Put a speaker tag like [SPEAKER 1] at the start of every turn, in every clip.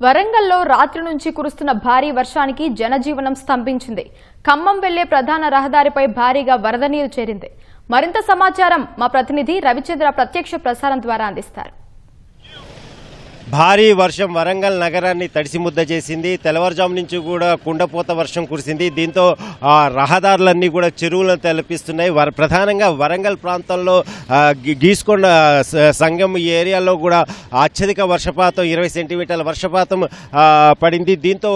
[SPEAKER 1] వరంగల్లో రాత్రి నుంచి కురుస్తున్న భారీ వర్షానికి జనజీవనం స్తంభించింది. ఖమ్మం వెళ్లే ప్రధాన రహదారిపై భారీగా వరద నీరు చేరింది. మరింత సమాచారం మా ప్రతినిధి రవిచంద్ర ప్రత్యక్ష ప్రసారం ద్వారా అందిస్తారు.
[SPEAKER 2] భారీ వర్షం వరంగల్ నగరాన్ని తడిసిముద్ద చేసింది. తెల్లవారుజాము నుంచి కూడా కుండపోత వర్షం కురిసింది. దీంతో రహదారులన్నీ కూడా చెరువులను తలపిస్తున్నాయి. ప్రధానంగా వరంగల్ ప్రాంతంలో గీసుకొండ సంగం ఈ ఏరియాలో కూడా అత్యధిక వర్షపాతం 20 సెంటీమీటర్ల వర్షపాతం పడింది. దీంతో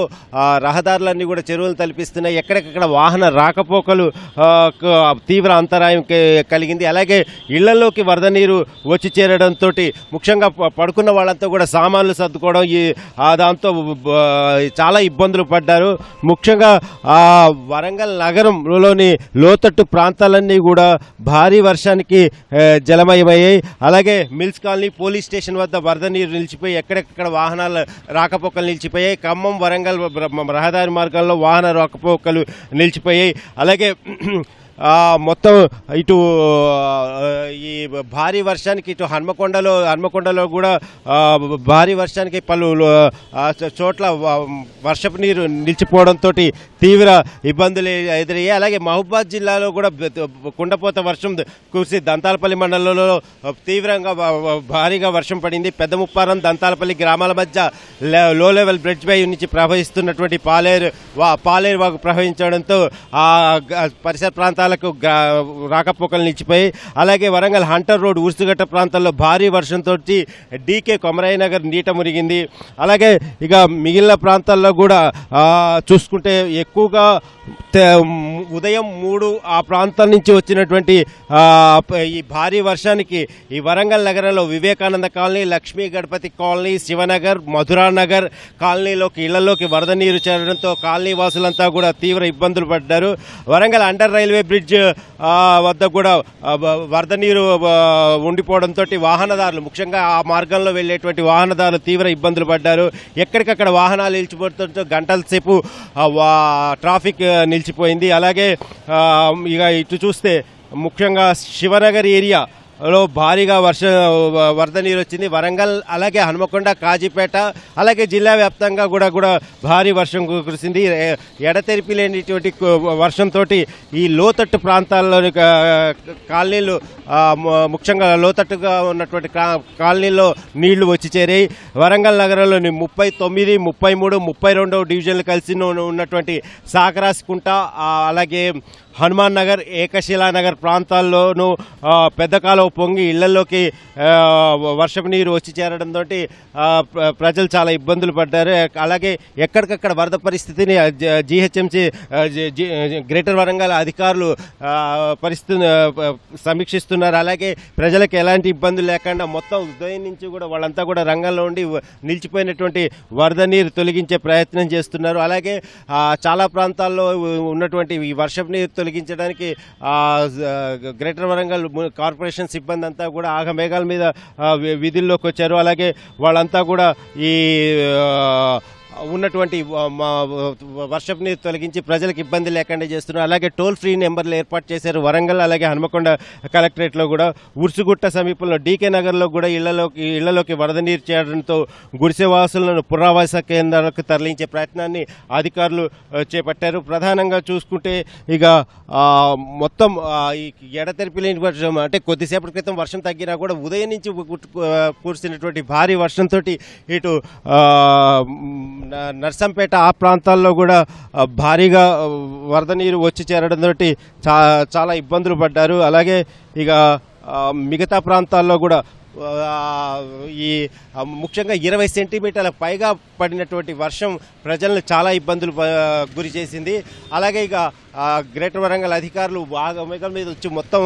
[SPEAKER 2] రహదారులన్నీ కూడా చెరువులను తలపిస్తున్నాయి. ఎక్కడెక్కడ వాహన రాకపోకలు తీవ్ర అంతరాయం కలిగింది. అలాగే ఇళ్లలోకి వరద నీరు వచ్చి చేరడంతో ముఖ్యంగా పడుకున్న వాళ్ళంతా కూడా సామాన్లు సర్దుకోవడం దాంతో చాలా ఇబ్బందులు పడ్డారు. ముఖ్యంగా వరంగల్ నగరంలోని లోతట్టు ప్రాంతాలన్నీ కూడా భారీ వర్షానికి జలమయమయ్యాయి. అలాగే మిల్స్ కాలనీ పోలీస్ స్టేషన్ వద్ద వరద నీరు నిలిచిపోయి ఎక్కడెక్కడ వాహనాల రాకపోకలు నిలిచిపోయాయి. ఖమ్మం వరంగల్ రహదారి మార్గాల్లో వాహన రాకపోకలు నిలిచిపోయాయి. అలాగే మొత్తం ఇటు ఈ భారీ వర్షానికి ఇటు హన్మకొండలో కూడా భారీ వర్షానికి పలు చోట్ల వర్షపు నీరు నిలిచిపోవడంతో తీవ్ర ఇబ్బందులు ఎదురయ్యాయి. అలాగే మహబూబాద్ జిల్లాలో కూడా కుండపోత వర్షం కురిసి దంతాలపల్లి మండలంలో తీవ్రంగా భారీగా వర్షం పడింది. పెద్ద ముప్పారం దంతాలపల్లి గ్రామాల మధ్య లో లెవెల్ బ్రిడ్జ్ పై నుంచి ప్రవహిస్తున్నటువంటి పాలేరు వాగు ప్రవహించడంతో పరిసర ప్రాంతాలకు రాకపోకలు నిలిచిపోయి, అలాగే వరంగల్ హంటర్ రోడ్ ఉర్సుగట్ట ప్రాంతాల్లో భారీ వర్షంతో డీకే కొమరయ్య నగర్ నీట మురిగింది. అలాగే ఇక మిగిలిన ప్రాంతాల్లో కూడా చూసుకుంటే ఎక్కువగా ఉదయం 3 ఆ ప్రాంతం నుంచి వచ్చినటువంటి ఈ భారీ వర్షానికి ఈ వరంగల్ నగరంలో వివేకానంద కాలనీ, లక్ష్మీ గణపతి కాలనీ, శివనగర్, మధురానగర్ కాలనీలోకి ఇళ్లలోకి వరద నీరు చేరడంతో కాలనీ వాసులంతా కూడా తీవ్ర ఇబ్బందులు పడ్డారు. వరంగల్ అండర్ రైల్వే బ్రిడ్జ్ వద్ద కూడా వరద నీరు ఉండిపోవడంతో వాహనదారులు ముఖ్యంగా ఆ మార్గంలో వెళ్లేటువంటి వాహనదారులు తీవ్ర ఇబ్బందులు పడ్డారు. ఎక్కడికక్కడ వాహనాలు నిలిచిపోతుంటే గంటల సేపు ట్రాఫిక్ నిలిచిపోయింది. అలాగే ఇక ఇటు చూస్తే ముఖ్యంగా శివనగర్ ఏరియాలో భారీగా వరద నీరు వచ్చింది. వరంగల్, అలాగే హనుమకొండ, కాజీపేట, అలాగే జిల్లా వ్యాప్తంగా కూడా భారీ వర్షం కురిసింది. ఎడతెరిపి లేనిటువంటి వర్షంతో ఈ లోతట్టు ప్రాంతాల్లోని కాలనీలు ముఖ్యంగా లోతట్టుగా ఉన్నటువంటి కాలనీల్లో నీళ్లు వచ్చి చేరాయి. వరంగల్ నగరంలోని 39, 33, 32 డివిజన్లు కలిసి ఉన్నటువంటి సాకరాసికుంట, అలాగే హనుమాన్ నగర్, ఏకశిలానగర్ ప్రాంతాల్లోనూ పెద్ద కాలువ పొంగి ఇళ్లలోకి వర్షపు నీరు వచ్చి చేరడంతో ప్రజలు చాలా ఇబ్బందులు పడ్డారు. అలాగే ఎక్కడికక్కడ వరద పరిస్థితిని జీహెచ్ఎంసీ గ్రేటర్ వరంగల్ అధికారులు పరిస్థితిని సమీక్షిస్తున్నారు. అలాగే ప్రజలకు ఎలాంటి ఇబ్బందులు లేకుండా మొత్తం ఉదయం నుంచి కూడా వాళ్ళంతా కూడా రంగంలో ఉండి నిలిచిపోయినటువంటి వరద నీరు తొలగించే ప్రయత్నం చేస్తున్నారు. అలాగే చాలా ప్రాంతాల్లో ఉన్నటువంటి ఈ వర్షపు నీరు తొలగించడానికి గ్రేటర్ వరంగల్ కార్పొరేషన్ సిబ్బంది అంతా కూడా ఆగమేఘాల మీద విధుల్లోకి వచ్చారు. అలాగే వాళ్ళంతా కూడా ఈ ఉన్నటువంటి వర్షపు నీరు తొలగించి ప్రజలకు ఇబ్బంది లేకుండా చేస్తున్నారు. అలాగే టోల్ ఫ్రీ నెంబర్లు ఏర్పాటు చేశారు. వరంగల్, అలాగే హనుమకొండ కలెక్టరేట్లో కూడా ఉర్సుగుట్ట సమీపంలో డీకే నగర్లో కూడా ఇళ్లలోకి వరద నీరు చేరడంతో గుడిసెవాసులను పునరావాస కేంద్రాలకు తరలించే ప్రయత్నాన్ని అధికారులు చేపట్టారు. ప్రధానంగా చూసుకుంటే ఇక మొత్తం ఈ ఎడతెరిపి లేని వర్షం అంటే కొద్దిసేపటి క్రితం వర్షం తగ్గినా కూడా ఉదయం నుంచి కురిసినటువంటి భారీ వర్షంతో ఇటు నర్సంపేట ఆ ప్రాంతాల్లో కూడా భారీగా వరద నీరు వచ్చి చేరడంతో చాలా ఇబ్బందులు పడ్డారు. అలాగే ఇక మిగతా ప్రాంతాల్లో కూడా ఈ ముఖ్యంగా 20 సెంటీమీటర్ల పైగా పడినటువంటి వర్షం ప్రజలను చాలా ఇబ్బందులు గురి చేసింది. అలాగే ఇక గ్రేటర్ వరంగల్ అధికారులు ఆగమేఘాల మీద వచ్చి మొత్తం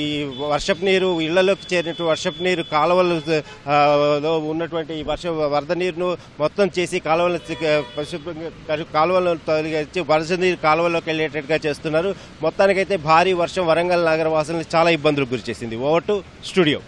[SPEAKER 2] ఈ వర్షపు నీరు ఇళ్లలోకి చేరినటువంటి వర్షపు నీరు కాలువలలో ఉన్నటువంటి వరద నీరును మొత్తం చేసి కాలువలను తొలగించి వరద నీరు కాలువలోకి వెళ్ళేటట్టుగా చేస్తున్నారు. మొత్తానికైతే భారీ వర్షం వరంగల్ నగర వాసులను చాలా ఇబ్బందులు గురి చేసింది. Over to studio.